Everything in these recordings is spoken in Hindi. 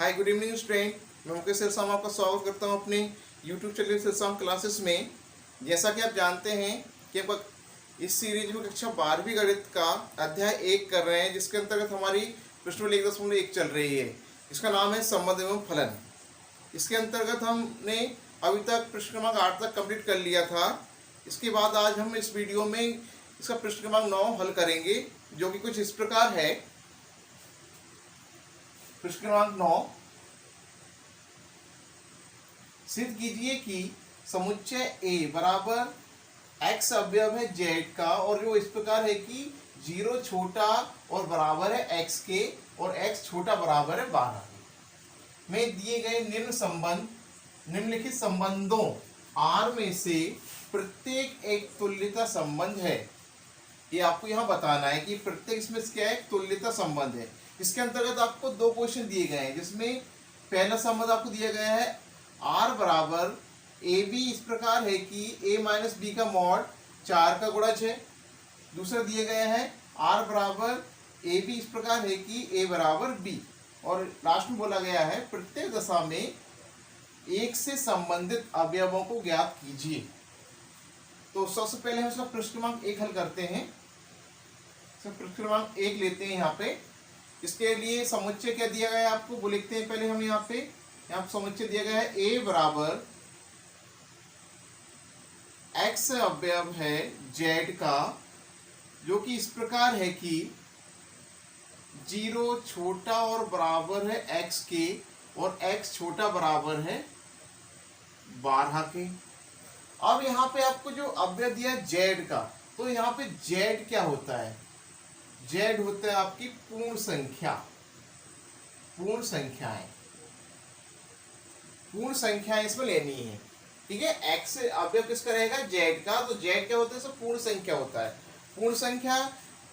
हाय गुड इवनिंग स्टूडेंट, मैं मुकेश सिरसा आपका स्वागत करता हूं अपने यूट्यूब चैनल सिरसा क्लासेस में। जैसा कि आप जानते हैं कि आप इस सीरीज में कक्षा 12वीं गणित का अध्याय 1 कर रहे हैं, जिसके अंतर्गत हमारी प्रश्नावली 1.1 चल रही है। इसका नाम है संबंध एवं फलन। इसके अंतर्गत हमने अभी तक प्रश्न क्रमांक 8 तक कंप्लीट कर लिया था। इसके बाद आज हम इस वीडियो में इसका प्रश्न क्रमांक 9 हल करेंगे, जो कि कुछ इस प्रकार है। प्रश्न क्रमांक 9, सिद्ध कीजिए कि समुच्चय A बराबर x अवयव है z का, और जो इस प्रकार है कि 0 छोटा और बराबर है x के और x छोटा बराबर है 12 के में दिए गए निम्नलिखित संबंधों R में से प्रत्येक एक तुल्यता संबंध है। ये आपको यहाँ बताना है कि प्रत्येक इसमें क्या है, तुल्यता संबंध है। इसके अंतर्गत आपको दो क्वेश्चन दिए गए हैं, जिसमें पहला संबंध आपको दिया गया है R बराबर ए बी, इस प्रकार है कि a माइनस बी का मॉड 4 का गुणज है। दूसरा दिया गया है R बराबर ए बी, इस प्रकार है कि a बराबर b, और लास्ट में बोला गया है प्रत्येक दशा में एक से संबंधित अवयवों को ज्ञात कीजिए। तो सबसे पहले हम इसका प्रश्न क्रमांक 1 हल करते हैं। प्रश्न क्रमांक 1 लेते हैं यहाँ पे। इसके लिए समुच्चय क्या दिया गया है आपको, वो लिखते हैं पहले हम यहाँ पे। यहाँ समुच्चय दिया गया है a बराबर x अवयव है z का, जो कि इस प्रकार है कि 0 छोटा और बराबर है x के और x छोटा बराबर है 12 के। अब यहाँ पे आपको जो अवयव दिया है z का, तो यहाँ पे z क्या होता है, z होता है आपकी पूर्ण संख्या। पूर्ण संख्याएं इसमें लेनी है, ठीक है। x अवयव किसका रहेगा, z का, तो z क्या होता है, सब पूर्ण संख्या होता है। पूर्ण संख्या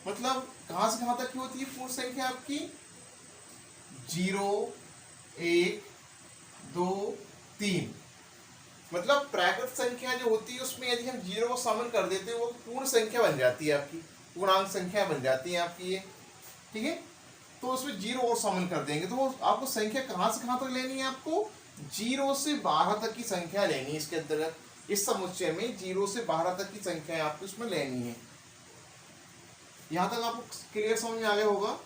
मतलब कहां से कहां तक की होती है पूर्ण संख्या आपकी, 0 1 2 3, मतलब प्राकृत संख्या जो होती है उसमें यदि हम 0 को शामिल कर देते हैं वो पूर्ण संख्या बन जाती है आपकी, पूर्णांक संख्या बन जाती है आपकी ये, ठीक है। तो उसमें 0 और शामिल कर देंगे तो आपको संख्या कहां से कहां तक लेनी है, आपको 0 से 12 तक की संख्या लेनी है। इसके अंतर्गत इस समुच्चय में 0 से 12 तक की संख्या आपको इसमें लेनी है। यहां तक आपको क्लियर समझ में आ गया होगा।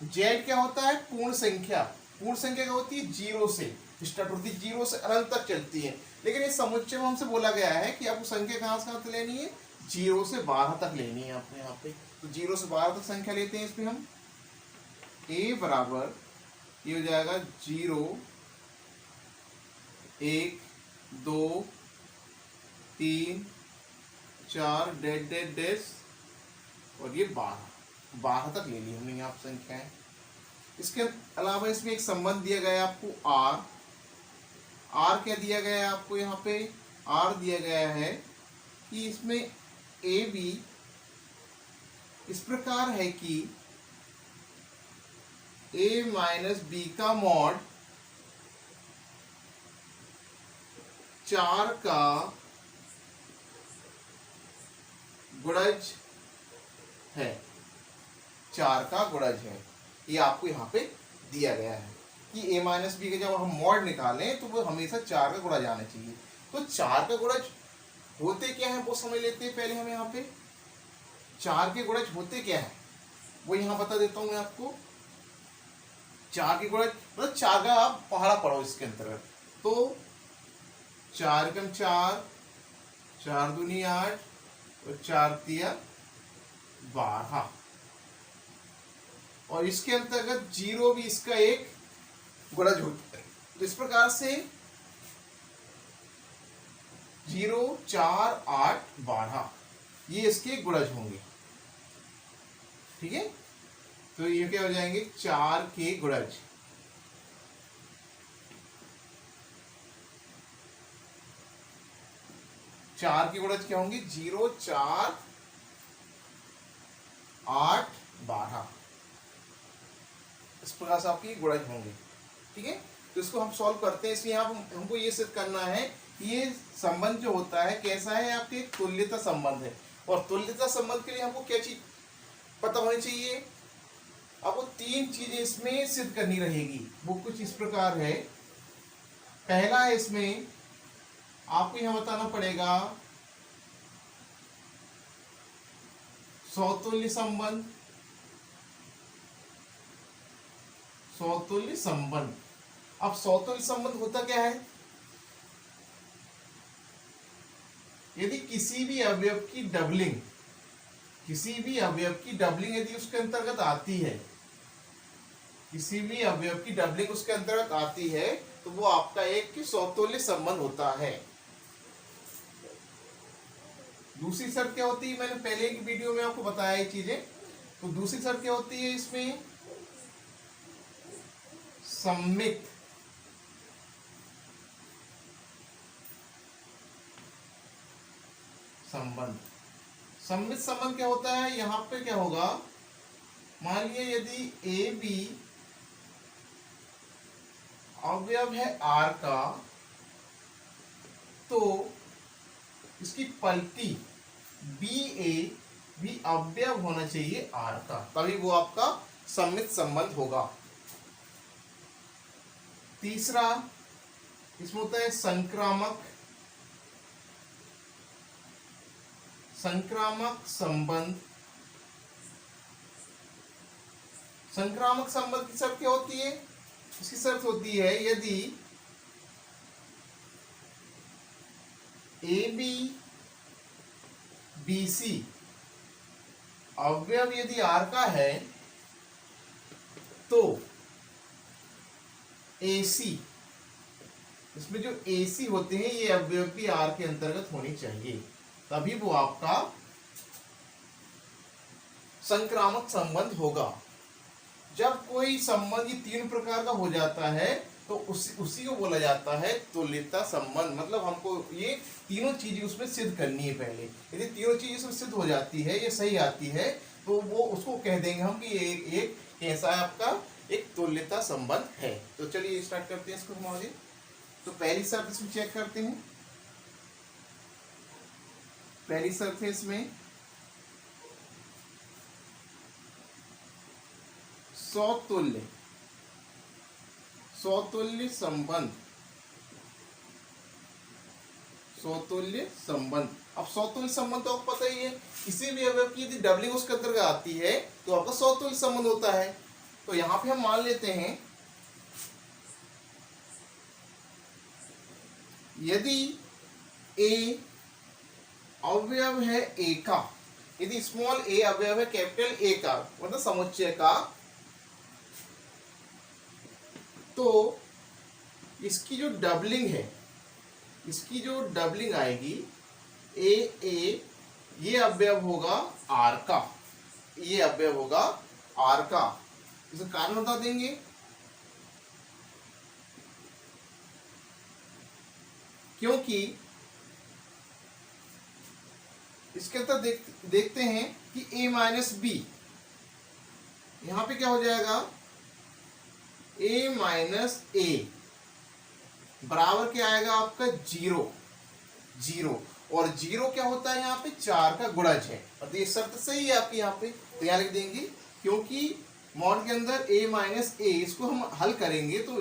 z क्या होता है, पूर्ण संख्या। पूर्ण संख्या क्या होती है, 0 से स्टार्ट होती है, 0 से अनंत तक चलती है। लेकिन इस समुच्चय में हमसे बोला गया है कि आपको संख्या कहां से कहां तक लेनी है, 0 से 12 तक लेनी है आपने यहाँ पे। तो 0 से 12 तक संख्या लेते हैं। इसमें हम a बराबर ये हो जाएगा 0 1 2 3 4 डैश और ये 12 तक ले ली हमने यहाँ संख्याएं। इसके अलावा इसमें एक संबंध दिया गया है आपको R क्या दिया गया है आपको, यहाँ पे R दिया गया है कि इसमें ए बी इस प्रकार है कि a माइनस बी का मॉड 4 का गुणज है, 4 का गुणज है। ये आपको यहाँ पे दिया गया है कि a माइनस बी का जब हम मॉड निकालें तो वो हमेशा 4 का गुणज आना चाहिए। तो 4 का गुणज होते क्या है वो समझ लेते हैं पहले हम। यहाँ पे 4 के गुणज होते क्या है वो यहाँ बता देता हूँ मैं आपको। 4 के गुणज मतलब 4 का आप पहाड़ा पढ़ो इसके अंतर्गत। तो 4 कम 4, 4 दूनी 8 और 4 तिया 12, और इसके अंतर्गत 0 भी इसका एक गुणज होता है। तो इस प्रकार से 0 4 8 12 ये इसके गुणज होंगे, ठीक है। तो ये क्या हो जाएंगे, 4 के गुणज। चार के गुणज क्या होंगे, 0 4 8 12, इस प्रकार से आपकी गुणज होंगे, ठीक है। तो इसको हम सॉल्व करते हैं। इसलिए हमको ये सिद्ध करना है कि ये संबंध जो होता है कैसा है, आपके तुल्यता संबंध है। और तुल्यता संबंध के लिए हमको क्या चीज पता होनी चाहिए, अब वो तीन चीजें इसमें सिद्ध करनी रहेगी। वो कुछ इस प्रकार है। पहला है इसमें आपको यहां बताना पड़ेगा सौतुल्य संबंध। सौतुल्य संबंध, अब सौतुल्य संबंध होता क्या है? यदि किसी भी अवयव की डबलिंग, किसी भी अवयव की डबलिंग यदि उसके अंतर्गत आती है, किसी भी अवयव की डबलिंग उसके अंतर्गत आती है, तो वो आपका एक सौतुल्य संबंध होता है। दूसरी शर्त क्या होती है? मैंने पहले की वीडियो में आपको बताया ये चीजें। तो दूसरी शर्त क्या होती है इसमें? सम्मित संबंध। सम्मित संबंध क्या होता है? यहां पे क्या होगा, मान लिया यदि ए बी अवयव है आर का, तो इसकी पलटी बी ए भी अवयव होना चाहिए आर का, तभी वो आपका सम्मित संबंध होगा। तीसरा इसमें होता है संक्रामक, संक्रामक संबंध। संक्रामक संबंध की शर्त क्या होती है? इसकी शर्त होती है यदि ए बी बी सी अवयव यदि आर का है, तो ए सी, इसमें जो ए सी होते हैं ये अवयव भी आर के अंतर्गत होनी चाहिए, तभी वो आपका संक्रामक संबंध होगा। जब कोई संबंध ये तीन प्रकार का हो जाता है तो उसी को बोला जाता है तुल्यता संबंध। मतलब हमको ये तीनों चीजें उसमें सिद्ध करनी है पहले। यदि तीनों चीजें उसमें सिद्ध हो जाती है, ये सही आती है, तो वो उसको कह देंगे हम कि ये एक कैसा है आपका एक तुल्यता संबंध है। तो चलिए स्टार्ट करते हैं इसको समझिए। तो पहली शर्त इसमें चेक करते हैं। पहली शर्त है इसमें सौतुल्य, सौतुल्य संबंध, सौतुल्य संबंध। अब सौतुल्य संबंध तो आपको पता ही है, किसी भी अवयव की यदि डबलिंग उसके अंतर्गत आती है तो आपका सौतुल्य संबंध होता है। तो यहां पे हम मान लेते हैं यदि ए अवयव है ए का, यदि स्मॉल ए अवयव है कैपिटल ए का, मतलब समुच्चय का, तो इसकी जो डबलिंग है, इसकी जो डबलिंग आएगी ए ए, ये अवयव होगा आर का, ये अवयव होगा आर का। इसका कारण बता देंगे। क्योंकि इसके अंदर देखते हैं कि a माइनस बी, यहां पे क्या हो जाएगा, a माइनस ए बराबर क्या आएगा आपका जीरो। जीरो, और जीरो क्या होता है यहाँ पे, चार का गुणज है। और ये शर्त सही है आपकी यहाँ पे, तो यहाँ लिख देंगे। क्योंकि मॉड के अंदर a माइनस ए, इसको हम हल करेंगे तो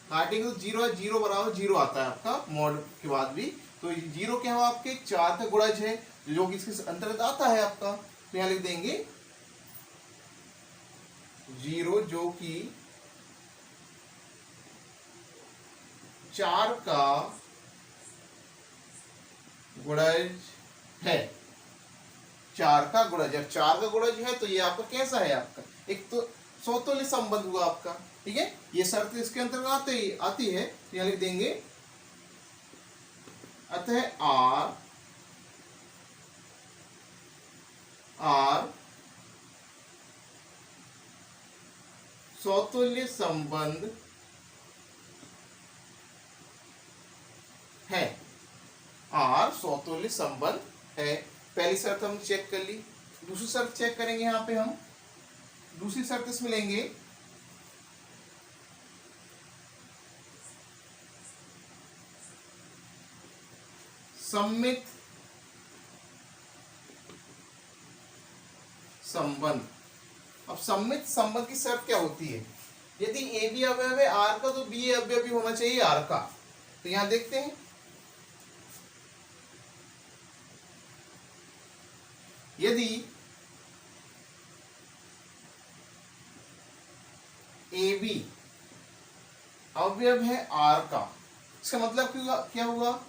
काटेंगे तो जीरो है, जीरो बराबर जीरो आता है आपका मॉड के बाद भी। तो जीरो क्या हुआ आपके, चार का गुणज है, जो कि इसके अंतर्गत आता है आपका। तो यहाँ लिख देंगे जीरो जो कि चार का गुणज है, चार का गुणज है। चार का गुणज है तो ये आपका कैसा है, आपका एक तो सौतुल्य संबंध हुआ आपका। ठीक है, ये शर्त इसके अंतर्गत आती है। तो यहां लिख देंगे अतः आर आर सौतुल्य संबंध है, आर सौतुल्य संबंध है। पहली शर्त हम चेक कर ली। दूसरी शर्त चेक करेंगे। यहां पे हम दूसरी शर्त इसमें लेंगे सम्मित संबंध। अब सममित संबंध की शर्त क्या होती है? यदि ए बी अवयव है आर का तो बी अवयव भी होना चाहिए आर का। तो यहां देखते हैं, यदि ए बी अवयव है आर का, इसका मतलब क्या हुआ?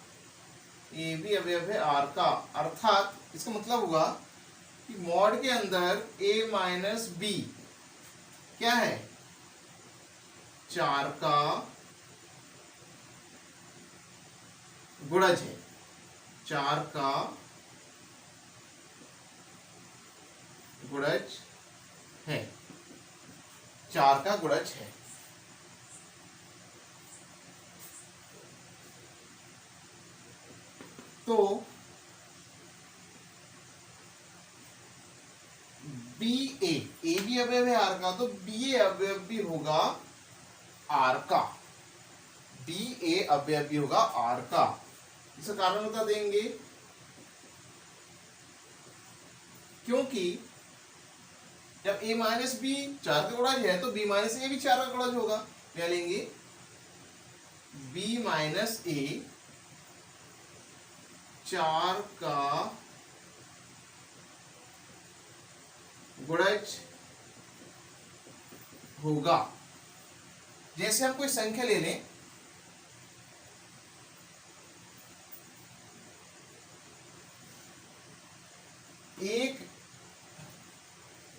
ए बी अवयव है आर का, अर्थात इसका मतलब हुआ कि मॉड के अंदर a माइनस बी क्या है? 4 का गुणज है, 4 का गुणज है, 4 का गुणज है। तो बी ए बी अवयव है आर का, तो बी ए अवयव भी होगा आर का, बी ए अवयव भी होगा आर का। इसका कारण बता देंगे, क्योंकि जब a माइनस बी 4 का गुणज है तो b माइनस ए भी 4 का गुणज होगा। क्या लेंगे? b माइनस ए 4 का गुणज होगा। जैसे हम कोई संख्या ले लें,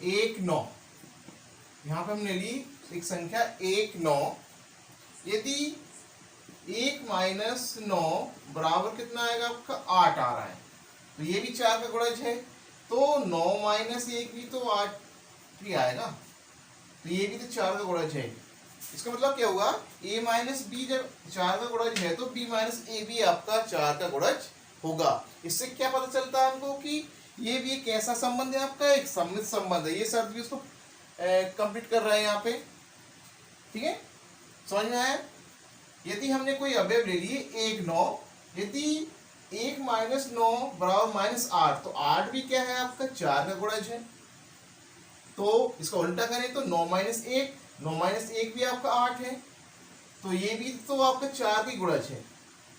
एक 9, यहां पे हमने ली एक संख्या 1 9। यदि 1 माइनस 9 बराबर कितना आएगा आपका? 8 आ रहा है, तो ये भी 4 का गुणज है, तो 9 माइनस 1 भी तो 8 ही आएगा, तो ये भी तो 4 का गुणज है। इसका मतलब क्या हुआ? a माइनस बी जब 4 का गुणज है तो b माइनस ए भी आपका 4 का गुणज होगा। इससे क्या पता चलता है हमको कि ये भी एक ऐसा संबंध है आपका, एक सममित संबंध है। ये शर्त भी उसको कंप्लीट कर रहे हैं यहाँ पे। ठीक है, समझ में आया? यदि हमने कोई अवयव ले लिए 1 9, यदि 1 माइनस 9 बराबर माइनस 8, तो 8 भी क्या है आपका? 4 का गुणज है। तो इसका उल्टा करें तो 9 माइनस 1 भी आपका 8 है, तो ये भी तो आपका 4 की गुणज है।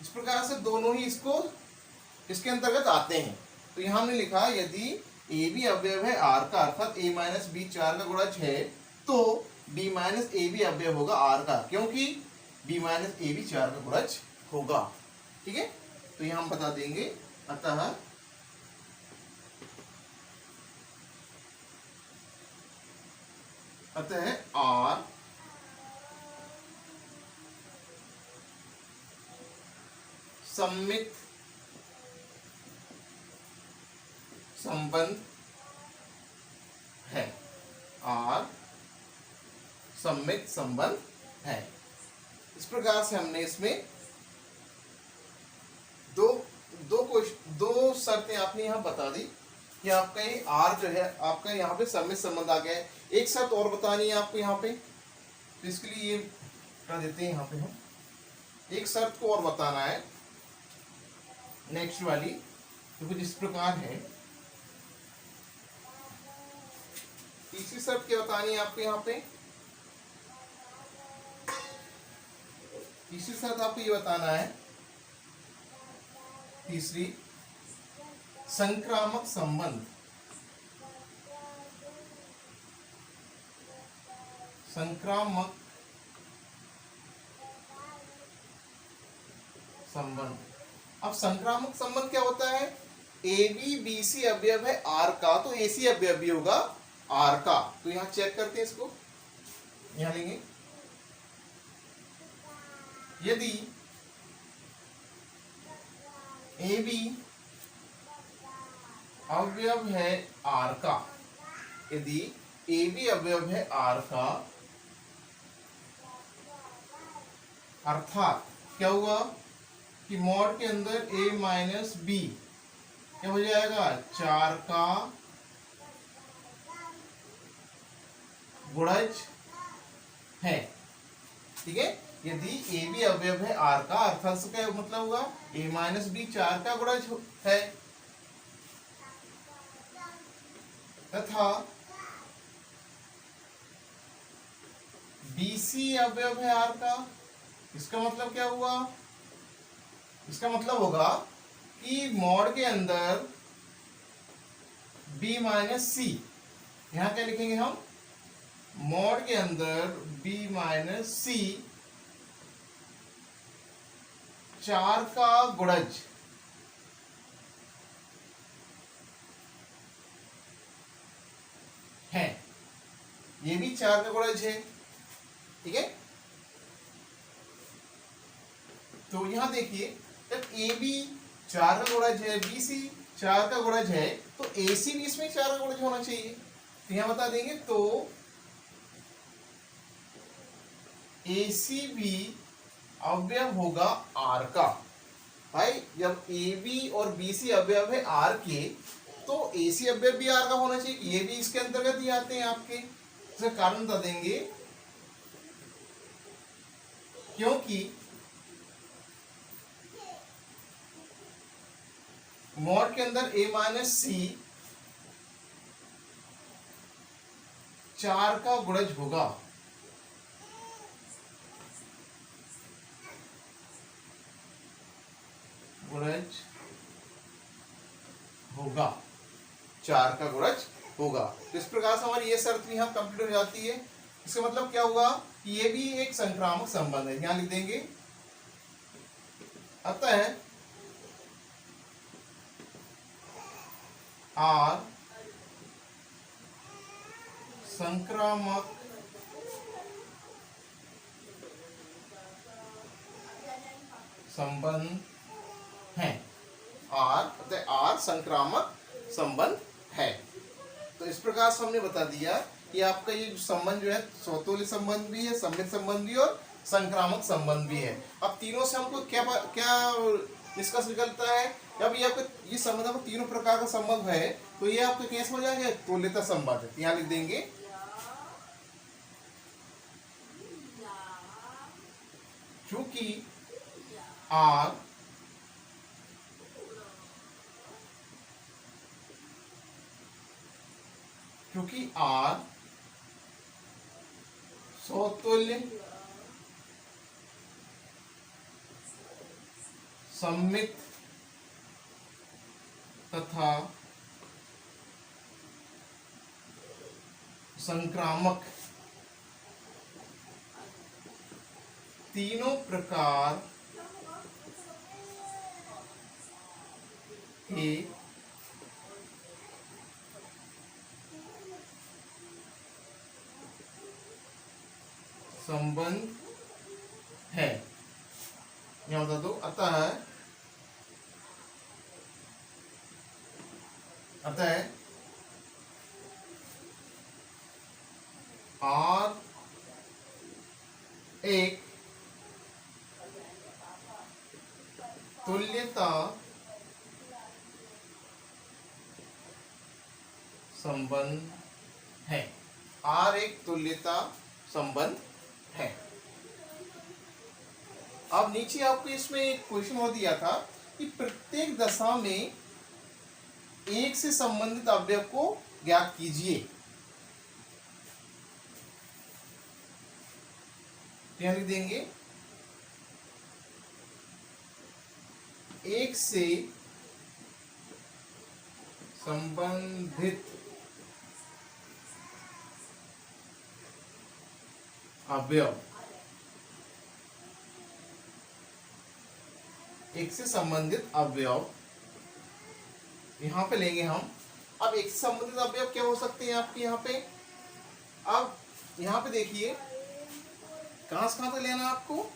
इस प्रकार से दोनों ही इसके अंतर्गत आते हैं। तो यहां हमने लिखा, यदि ए बी अवयव है आर का, अर्थात a माइनस बी 4 का गुणज है, तो b माइनस ए भी अवयव होगा आर का, क्योंकि b माइनस ए भी 4 का गुणज होगा। ठीक है, तो यहां हम बता देंगे, अतः आर सममित संबंध है, आर सममित संबंध है। इस प्रकार से हमने इसमें दो शर्तें आपने यहां बता दी कि आपका ये आर जो है आपका यहाँ पे सममित संबंध आ गया है। एक शर्त और बतानी है आपको यहाँ पे, तो इसके लिए ये बता देते हैं। यहाँ पे हम एक शर्त को और बताना है, नेक्स्ट वाली, तो कुछ इस प्रकार है। तीसरी शर्त क्या बतानी है आपको यहाँ पे? तीसरी शर्त आपको ये बताना है, तीसरी संक्रामक संबंध, संक्रामक संबंध। अब संक्रामक संबंध क्या होता है? ए बी बी सी अवयव है आर का, तो ए सी अवयव भी होगा आर का। तो यहां चेक करते हैं इसको, यहां लेंगे, यदि ए बी अवयव है आर का, यदि ए बी अवयव है आर का, अर्थात क्या हुआ कि मॉड के अंदर a माइनस बी क्या हो जाएगा? 4 का गुणज है। ठीक है, यदि a भी अवयव है r का, अर्थात से क्या मतलब हुआ? a माइनस बी 4 का गुणज है, तथा BC अवयव है R का। इसका मतलब क्या हुआ? इसका मतलब होगा कि मॉड के अंदर B माइनस सी, यहां क्या लिखेंगे हम? मॉड के अंदर B माइनस सी 4 का गुणज है। ये भी 4 का गुणज है, ठीक है। तो यहां देखिए, जब ए बी 4 का गुणज है, बी सी 4 का गुणज है, तो ए सी भी इसमें 4 का गुणज होना चाहिए। तो यहां बता देंगे, तो ए सी भी अवयव होगा आर का। भाई जब ए बी और बी सी अवयव है आर के, तो ए सी अवयव भी आर का होना चाहिए। ये भी इसके अंतर्गत ही आते हैं आपके। इसका कारण बता देंगे, क्योंकि मॉड के अंदर a माइनस सी 4 का गुणज होगा। गुणज होगा, 4 का गुणज होगा। तो इस प्रकार से हमारी ये शर्त भी यहां कंप्लीट हो जाती है। इसका मतलब क्या हुआ कि ये भी एक संक्रामक संबंध है। यहां लिख देंगे, अतः आर संक्रामक संबंध है। आर संक्रामक संबंध है। तो इस प्रकार से हमने बता दिया कि आपका ये संबंध जो है स्वतुल्य संबंध भी है, सममित संबंध भी और संक्रामक संबंध भी है। अब तीनों से हमको क्या निष्कर्ष निकलता है? जब ये आपका ये संबंध आपको तीनों प्रकार का संबंध है, तो ये आपको कैसे हो जाएगा? तुल्यता संबंध। यहाँ लिख देंगे, चूंकि आर स्वतुल्य सममित तथा संक्रामक तीनों प्रकार के संबंध है। यहां बता दो, अतः आर एक तुल्यता संबंध है। आर एक तुल्यता संबंध है। अब नीचे आपको इसमें एक क्वेश्चन और दिया था कि प्रत्येक दशा में एक से संबंधित अवयव को ज्ञात कीजिए। क्या लिख देंगे? एक से संबंधित अवयव, एक से संबंधित अवयव यहां पे लेंगे हम। अब एक से संबंधित अवयव क्या हो सकते हैं आपके यहाँ पे? अब यहाँ पे देखिए, कहां से कहां तक लेना है आपको?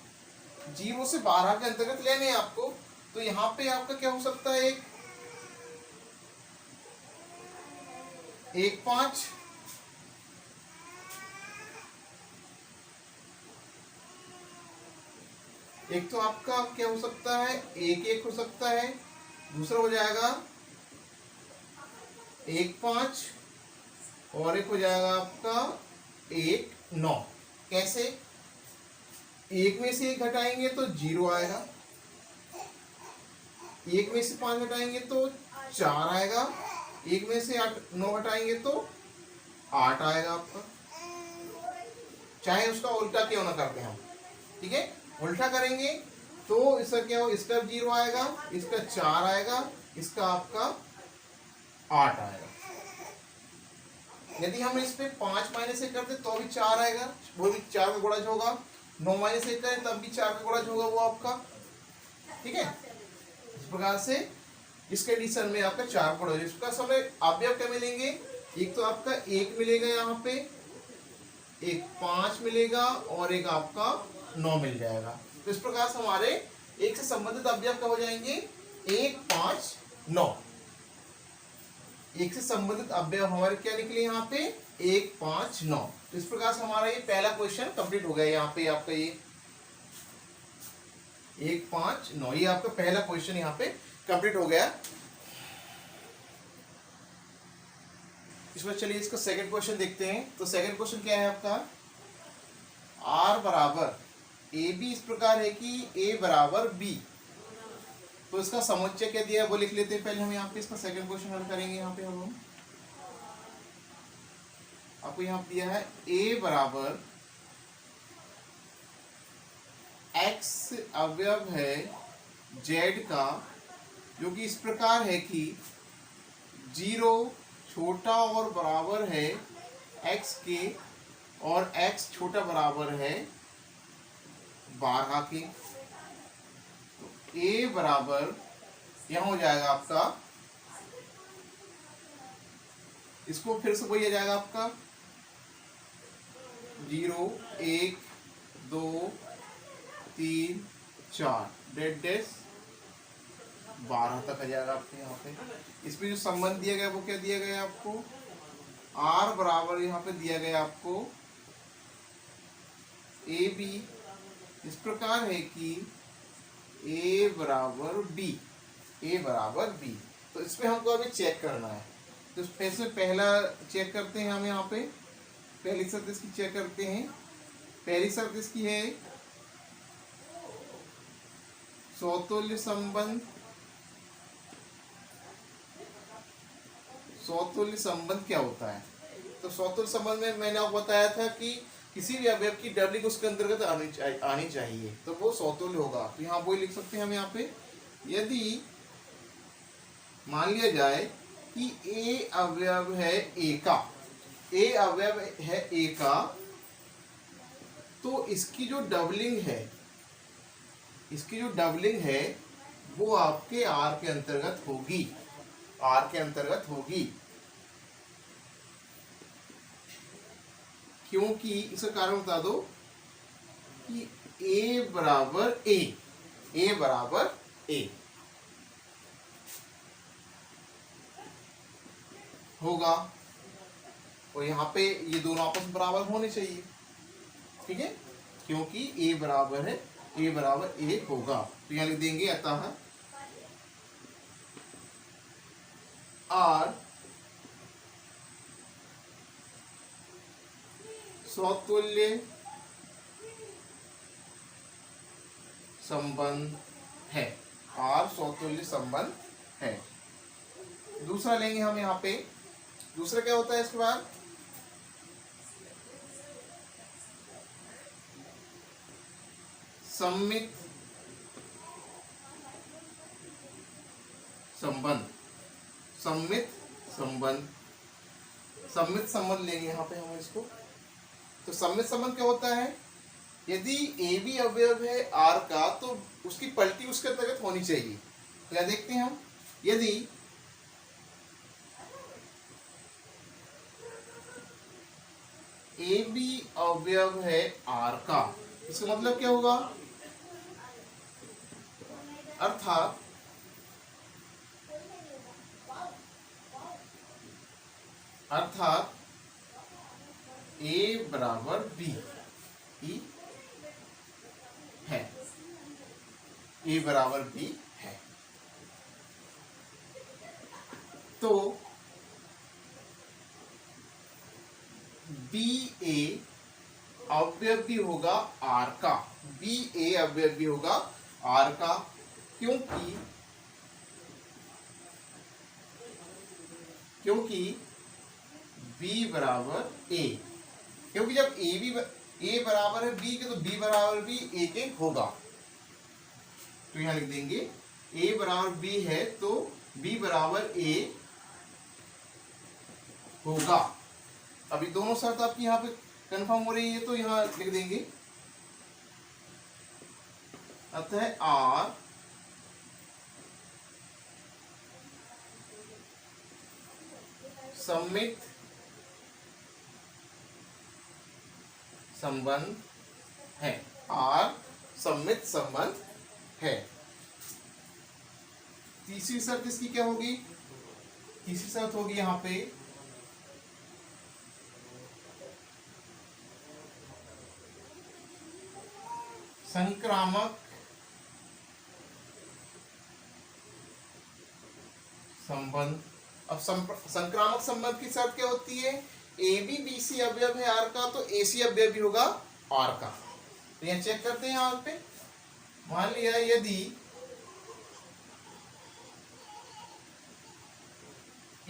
0 से 12 के अंतर्गत लेने हैं आपको। तो यहाँ पे आपका क्या हो सकता है? एक 5, एक तो आपका क्या हो सकता है? 1 हो सकता है। दूसरा हो जाएगा 1 5 और एक हो जाएगा आपका 1 9। कैसे? 1 में से 1 घटाएंगे तो 0 आएगा, 1 में से 5 घटाएंगे तो 4 आएगा, 1 में से 9 घटाएंगे तो 8 आएगा आपका। चाहे उसका उल्टा क्यों ना करते हम, ठीक है। उल्टा करेंगे तो इसका क्या हो, इसका 0 आएगा, इसका 4 आएगा, इसका आपका 8 आएगा। यदि हम इस पे 5 माइनस 1 करते तो भी 4 आएगा, वो भी 4 का गुणज होगा। 9 माइनस 1 करें तब भी 4 का गुणज होगा वो आपका, ठीक है। इस प्रकार से इस कंडीशन में आपका 4 गुणज, इसका समय अवयव क्या मिलेंगे, एक तो आपका 1 मिलेगा यहाँ पे, एक 5 मिलेगा और एक आपका 9 मिल जाएगा। तो इस प्रकार से हमारे 1 से संबंधित अवयव क्या हो जाएंगे, 1, 5, 9। 1 से संबंधित अवयव हमारे क्या निकले यहाँ पे, 1, 5, 9। तो इस प्रकार से हमारा ये पहला क्वेश्चन कंप्लीट हो गया। यहाँ पे आपका ये 1, 5, 9 ये आपका पहला क्वेश्चन यहाँ पे कंप्लीट हो गया। इसमें चलिए इसका सेकंड क्वेश्चन देखते हैं। तो सेकंड क्वेश्चन क्या है आपका, r बराबर ए बी, इस प्रकार है कि a बराबर b। तो इसका समुच्चय क्या दिया है वो लिख लेते हैं पहले हम। यहाँ पे इसका सेकंड क्वेश्चन हल करेंगे। यहाँ पे हम आपको यहाँ दिया है a बराबर x अवयव है z का, जो कि इस प्रकार है कि 0 छोटा और बराबर है x के और x छोटा बराबर है 12 के। तो a बराबर यहां हो जाएगा आपका, इसको फिर से वही आ जाएगा आपका 0, 1, 2, 3, 4 डेड डेस 12 तक आ जाएगा आपके यहाँ पे। इसमें जो संबंध दिया गया वो क्या दिया गया आपको, r बराबर यहाँ पे दिया गया आपको ए बी, इस प्रकार है कि a बराबर b, a बराबर b। तो इसमें हमको अभी चेक करना है। तो फिर से पहला चेक करते हैं हम यहाँ पे, पहली शर्त इसकी चेक करते हैं। पहली शर्त इसकी है समतुल्य संबंध। समतुल्य संबंध क्या होता है, तो समतुल्य संबंध में मैंने आपको बताया था कि किसी भी अवयव की डबलिंग उसके अंतर्गत आनी चाहिए तो वो समतुल्य होगा। तो यहाँ वो लिख सकते हैं हम यहाँ पे, यदि मान लिया जाए कि a अवयव है a का, a अवयव है a का, तो इसकी जो डबलिंग है, इसकी जो डबलिंग है वो आपके r के अंतर्गत होगी, r के अंतर्गत होगी। क्योंकि इसका कारण बता दो कि a बराबर a, a बराबर a होगा, और यहाँ पे ये दोनों आपस में बराबर होने चाहिए, ठीक है। क्योंकि a बराबर है, a बराबर a होगा। तो यहाँ लिख देंगे अतः r समतुल्य संबंध है, r समतुल्य संबंध है। दूसरा लेंगे हम यहाँ पे, दूसरा क्या होता है इसके बाद, सममित संबंध। सममित संबंध, सममित संबंध लेंगे यहाँ पे हम इसको। तो सममित संबंध क्या होता है, यदि a भी अवयव है r का तो उसकी पलटी उसके अंतर्गत होनी चाहिए। तो क्या देखते हैं हम, यदि a भी अवयव है r का, इसका मतलब क्या होगा, अर्थात a बराबर b ही है, a बराबर b है। तो बी ए अवयव भी होगा r का, बी ए अवयव भी होगा r का, क्योंकि b बराबर a, क्योंकि जब a भी ए बराबर है बी के, तो बी बराबर भी ए के होगा। तो यहां लिख देंगे ए बराबर बी है तो बी बराबर ए होगा। अभी दोनों शर्त आपकी यहाँ पे कंफर्म हो रही है, तो यहाँ लिख देंगे अतः आर सममित संबंध है। आर सममित संबंध है। तीसरी शर्त इसकी क्या होगी? तीसरी शर्त होगी यहाँ पे संक्रामक संबंध। अब संक्रामक संबंध की शर्त क्या होती है? ए बी बी सी अवयव है आर का, तो ए सी अवयव भी होगा आर का। तो यहां चेक करते हैं यहाँ पे, मान लिया यदि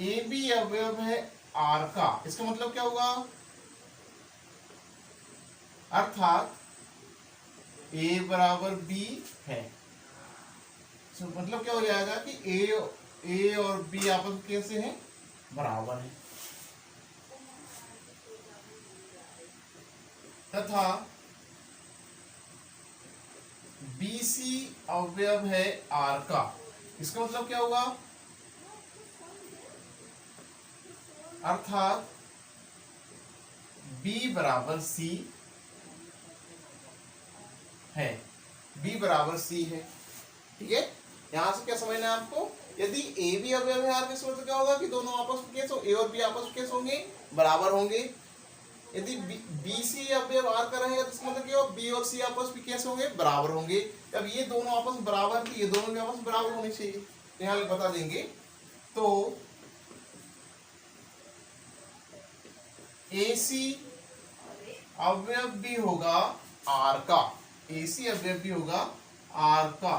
ए बी अवयव है आर का, इसका मतलब क्या होगा? अर्थात ए बराबर बी है, तो मतलब क्या हो जाएगा कि ए और बी आपस में कैसे हैं? बराबर है। तथा बी सी अवयव है आर का, इसका मतलब क्या होगा? अर्थात बी बराबर सी है, बी बराबर सी है। ठीक है, यहां से क्या समझना है आपको? यदि ए बी अवयव है आर का, मतलब क्या होगा कि दोनों आपस में कैसे, ए और बी आपस में कैसे होंगे? बराबर होंगे। यदि बी सी अवयव आर का रहेगा तो इसका मतलब क्या होगा? बी और सी आपस में कैसे होंगे? बराबर होंगे। अब ये दोनों आपस में बराबर थी, ये दोनों भी आपस में बराबर होने चाहिए, तो यहाँ बता देंगे। तो ए सी अवयव भी होगा आर का, ए सी अवयव भी होगा आर का,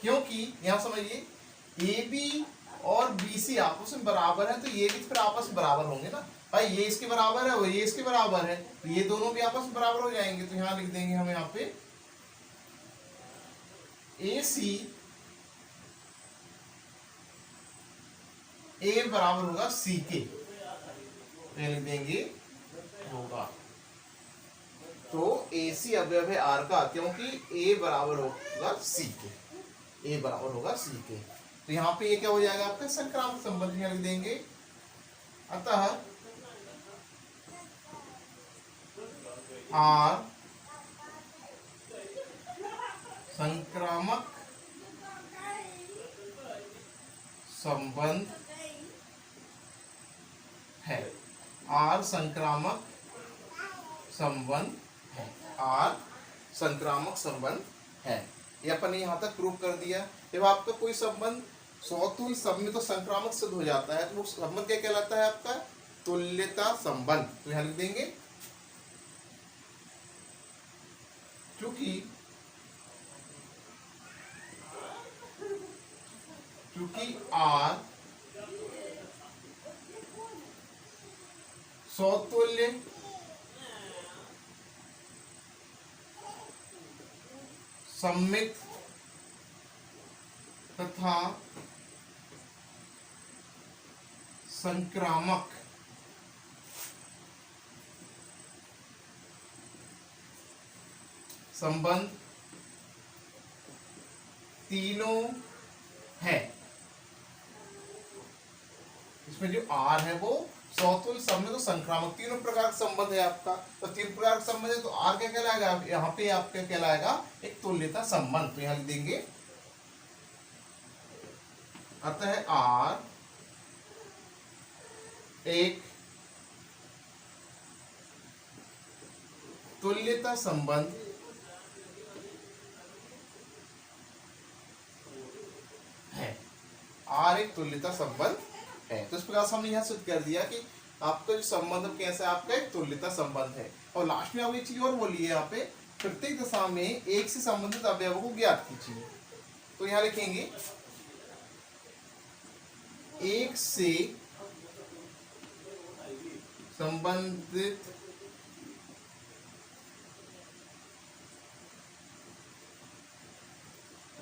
क्योंकि यहां समझिए ए बी और बी सी आपस में बराबर है, तो ये भी फिर आपस में बराबर होंगे ना भाई। ये इसके बराबर है और ये इसके बराबर है, तो ये दोनों भी आपस में बराबर हो जाएंगे। तो यहां लिख देंगे हम यहाँ पे ए सी ए बराबर होगा सी के, तो लिख देंगे होगा। तो ए सी अवयव है आर का, क्योंकि ए बराबर होगा सी के, ए बराबर होगा सी के। तो यहां पे ये क्या हो जाएगा आपका? संक्रामक संबंध लिख देंगे। अतः आर संक्रामक संबंध है, आर संक्रामक संबंध है, आर संक्रामक संबंध है। ये अपन ने यहां तक प्रूव कर दिया। जब आपका कोई संबंध स्वतुल्य सममित और संक्रामक सिद्ध हो जाता है, तो वो संबंध क्या कहलाता है? आपका तुल्यता संबंध। तो यहां लिख देंगे क्योंकि आर स्वतुल्य सममित तथा संक्रामक संबंध तीनों है। इसमें जो आर है वो स्वतुल्य सममित और संक्रामक तीनों प्रकार का संबंध है आपका। तो तीन प्रकार का संबंध है, तो आर क्या कहलाएगा? यहाँ पे आपका कहलाएगा एक तुल्यता संबंध। तो यहाँ लिख देंगे अतः आर एक तुल्यता संबंध है, आर एक तुल्यता संबंध है। तो इस प्रकार से हमने यहां सिद्ध कर दिया कि आपका जो संबंध कैसा है? आपका एक तुल्यता संबंध है। और लास्ट में आप एक चीज और बोली है यहाँ पे, प्रत्येक दशा में एक से संबंधित अवयवों को ज्ञात कीजिए। तो यहां लिखेंगे एक से संबंधित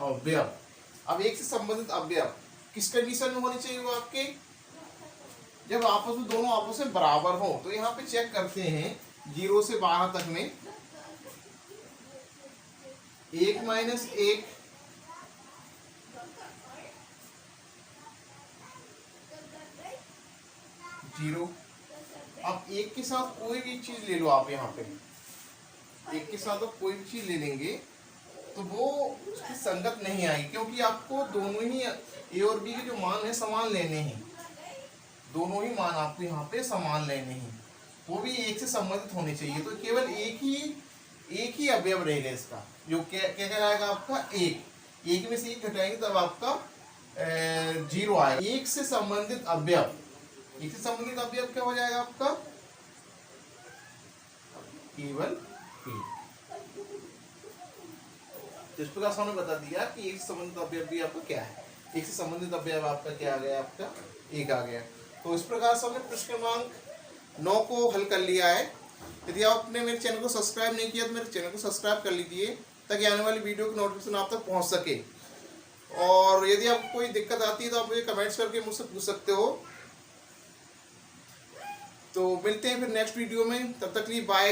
अवयव। अब एक से संबंधित अवयव किस कंडीशन में होने चाहिए वो आपके, जब आपस में दोनों आपस में बराबर हो। तो यहाँ पे चेक करते हैं 0 से 12 तक में 1 माइनस 1 0। अब एक के साथ कोई भी चीज ले लो आप, यहाँ पे एक के साथ आप कोई भी चीज ले लेंगे तो वो उसकी संगत नहीं आएगी, क्योंकि आपको दोनों ही ए और बी के जो मान है समान लेने हैं। दोनों ही मान आपको यहाँ पे समान लेने हैं, वो भी एक से संबंधित होने चाहिए। तो केवल एक ही अवयव रहेगा इसका, जो क्या क्या कहलाएगा आपका एक में से एक घटाएंगे तब आपका 0 आएगा। एक से संबंधित अवयव क्या हो जाएगा आपका, केवल एक। तो इस प्रकार से हमने बता दिया कि एक से संबंधित अवयव भी आपका क्या है, एक से संबंधित अवयव आपका क्या आ गया, आपका एक आ गया। तो इस प्रकार से हमने प्रश्न क्रमांक 9 को हल कर लिया है। यदि आपने मेरे चैनल को सब्सक्राइब नहीं किया तो मेरे चैनल को सब्सक्राइब कर लीजिए, ताकि आने वाली वीडियो की नोटिफिकेशन आप तक पहुंच सके। और यदि आपको कोई दिक्कत आती है तो आप मुझे कमेंट्स करके मुझसे पूछ सकते हो। तो मिलते हैं फिर नेक्स्ट वीडियो में, तब तक के लिए बाय।